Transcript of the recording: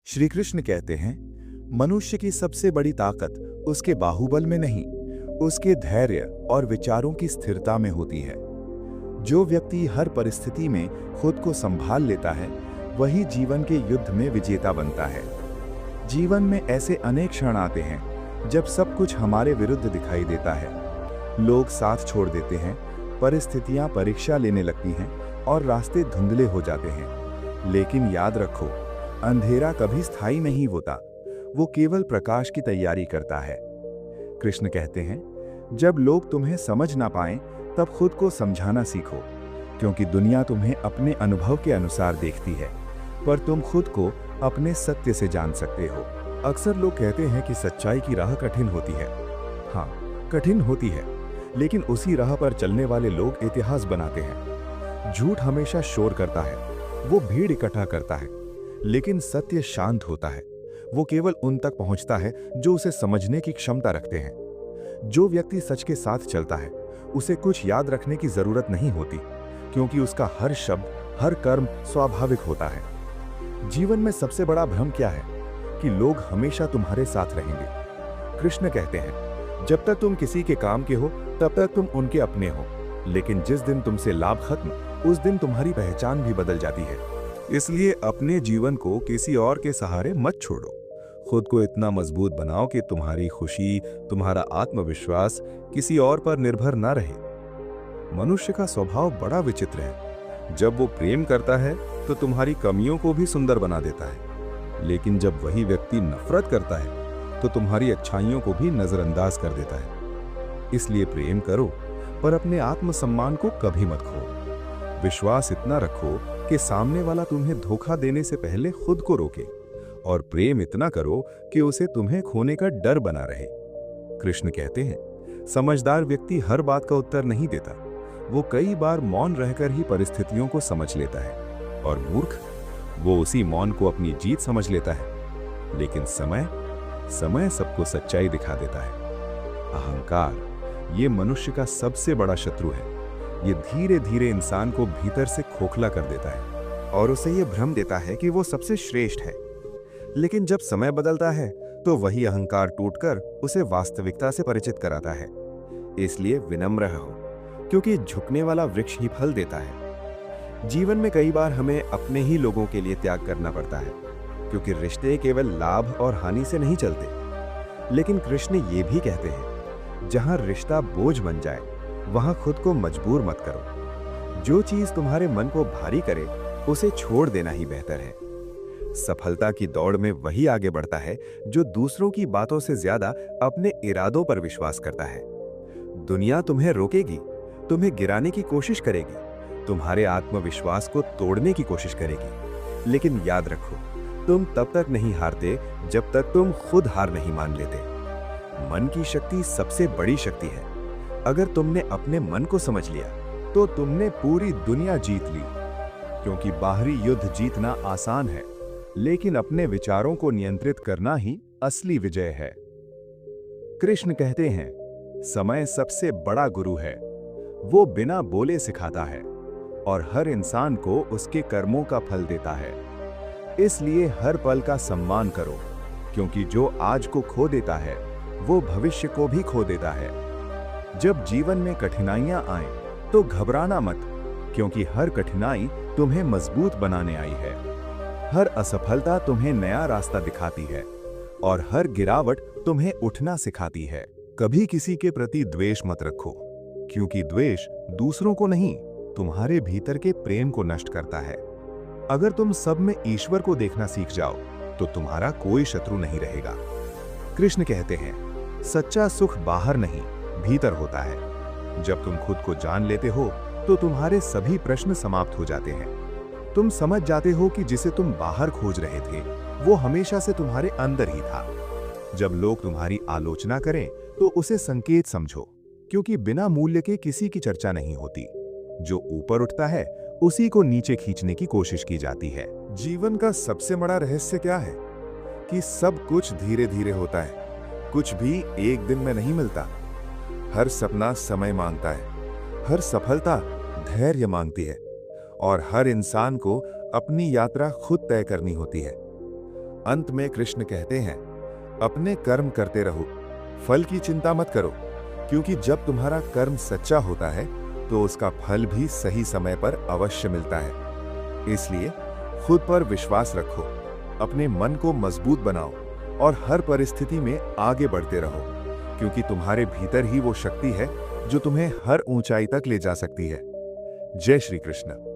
श्री कृष्ण कहते हैं, मनुष्य की सबसे बड़ी ताकत उसके बाहुबल में नहीं, उसके धैर्य और विचारों की स्थिरता में होती है। जो व्यक्ति हर परिस्थिति में खुद को संभाल लेता है, वही जीवन के युद्ध में विजेता बनता है। जीवन में ऐसे अनेक क्षण आते हैं जब सब कुछ हमारे विरुद्ध दिखाई देता है। लोग साथ छोड़ देते हैं, परिस्थितियां परीक्षा लेने लगती हैं और रास्ते धुंधले हो जाते हैं। लेकिन याद रखो, अंधेरा कभी स्थायी नहीं होता, वो केवल प्रकाश की तैयारी करता है। कृष्ण कहते हैं, जब लोग तुम्हें समझ ना पाएं, तब खुद को समझाना सीखो, क्योंकि दुनिया तुम्हें अपने अनुभव के अनुसार देखती है, पर तुम खुद को अपने सत्य से जान सकते हो। अक्सर लोग कहते हैं कि सच्चाई की राह कठिन होती है। हाँ, कठिन होती है, लेकिन उसी राह पर चलने वाले लोग इतिहास बनाते हैं। झूठ हमेशा शोर करता है, वो भीड़ इकट्ठा करता है, लेकिन सत्य शांत होता है। वो केवल उन तक पहुंचता है जो उसे समझने की क्षमता रखते हैं। जो व्यक्ति सच के साथ चलता है, उसे कुछ याद रखने की जरूरत नहीं होती, क्योंकि उसका हर शब्द, हर कर्म स्वाभाविक होता है। जीवन में सबसे बड़ा भ्रम क्या है? कि लोग हमेशा तुम्हारे साथ रहेंगे। कृष्ण कहते हैं, जब तक तुम किसी के काम के हो, तब तक तुम उनके अपने हो, लेकिन जिस दिन तुमसे लाभ खत्म, उस दिन तुम्हारी पहचान भी बदल जाती है। इसलिए अपने जीवन को किसी और के सहारे मत छोड़ो। खुद को इतना मजबूत बनाओ कि तुम्हारी खुशी, तुम्हारा आत्मविश्वास किसी और पर निर्भर ना रहे। मनुष्य का स्वभाव बड़ा विचित्र है। जब वो प्रेम करता है तो तुम्हारी कमियों को भी सुंदर बना देता है, लेकिन जब वही व्यक्ति नफरत करता है तो तुम्हारी अच्छाइयों को भी नजरअंदाज कर देता है। इसलिए प्रेम करो, पर अपने आत्मसम्मान को कभी मत खो। विश्वास इतना रखो कि सामने वाला तुम्हें धोखा देने से पहले खुद को रोके, और प्रेम इतना करो कि उसे तुम्हें खोने का डर बना रहे। कृष्ण कहते हैं, समझदार व्यक्ति हर बात का उत्तर नहीं देता, वो कई बार मौन रहकर ही परिस्थितियों को समझ लेता है, और मूर्ख, वो उसी मौन को अपनी जीत समझ लेता है। लेकिन समय सबको सच्चाई दिखा देता है। अहंकार, ये मनुष्य का सबसे बड़ा शत्रु है। ये धीरे धीरे इंसान को भीतर से खोखला कर देता है और उसे ये भ्रम देता है कि वो सबसे श्रेष्ठ है। लेकिन जब समय बदलता है तो वही अहंकार टूटकर उसे वास्तविकता से परिचित कराता है। इसलिए विनम्र रहो, क्योंकि झुकने वाला वृक्ष ही फल देता है। जीवन में कई बार हमें अपने ही लोगों के लिए त्याग करना पड़ता है, क्योंकि रिश्ते केवल लाभ और हानि से नहीं चलते। लेकिन कृष्ण ये भी कहते हैं, जहां रिश्ता बोझ बन जाए, वहां खुद को मजबूर मत करो। जो चीज तुम्हारे मन को भारी करे, उसे छोड़ देना ही बेहतर है। सफलता की दौड़ में वही आगे बढ़ता है जो दूसरों की बातों से ज्यादा अपने इरादों पर विश्वास करता है। दुनिया तुम्हें रोकेगी, तुम्हें गिराने की कोशिश करेगी, तुम्हारे आत्मविश्वास को तोड़ने की कोशिश करेगी, लेकिन याद रखो, तुम तब तक नहीं हारते जब तक तुम खुद हार नहीं मान लेते। मन की शक्ति सबसे बड़ी शक्ति है। अगर तुमने अपने मन को समझ लिया तो तुमने पूरी दुनिया जीत ली, क्योंकि बाहरी युद्ध जीतना आसान है, लेकिन अपने विचारों को नियंत्रित करना ही असली विजय है। कृष्ण कहते हैं, समय सबसे बड़ा गुरु है। वो बिना बोले सिखाता है और हर इंसान को उसके कर्मों का फल देता है। इसलिए हर पल का सम्मान करो, क्योंकि जो आज को खो देता है वो भविष्य को भी खो देता है। जब जीवन में कठिनाइयां आएं तो घबराना मत, क्योंकि हर कठिनाई तुम्हें मजबूत बनाने आई है। हर असफलता तुम्हें नया रास्ता दिखाती है और हर गिरावट तुम्हें उठना सिखाती है। कभी किसी के प्रति द्वेष मत रखो, क्योंकि द्वेष दूसरों को नहीं, तुम्हारे भीतर के प्रेम को नष्ट करता है। अगर तुम सब में ईश्वर को देखना सीख जाओ तो तुम्हारा कोई शत्रु नहीं रहेगा। कृष्ण कहते हैं, सच्चा सुख बाहर नहीं, भीतर होता है। जब तुम खुद को जान लेते हो तो तुम्हारे सभी प्रश्न समाप्त हो जाते हैं। तुम समझ जाते हो कि जिसे तुम बाहर खोज रहे थे, वो हमेशा से तुम्हारे अंदर ही था। जब लोग तुम्हारी आलोचना करें तो उसे संकेत समझो, क्योंकि बिना मूल्य के किसी की चर्चा नहीं होती। जो ऊपर उठता है उसी को नीचे खींचने की कोशिश की जाती है। जीवन का सबसे बड़ा रहस्य क्या है? कि सब कुछ धीरे धीरे होता है, कुछ भी एक दिन में नहीं मिलता। हर सपना समय मांगता है, हर सफलता धैर्य मांगती है, और हर इंसान को अपनी यात्रा खुद तय करनी होती है। अंत में कृष्ण कहते हैं, अपने कर्म करते रहो, फल की चिंता मत करो, क्योंकि जब तुम्हारा कर्म सच्चा होता है तो उसका फल भी सही समय पर अवश्य मिलता है। इसलिए खुद पर विश्वास रखो, अपने मन को मजबूत बनाओ और हर परिस्थिति में आगे बढ़ते रहो, क्योंकि तुम्हारे भीतर ही वो शक्ति है जो तुम्हें हर ऊंचाई तक ले जा सकती है। जय श्री कृष्ण।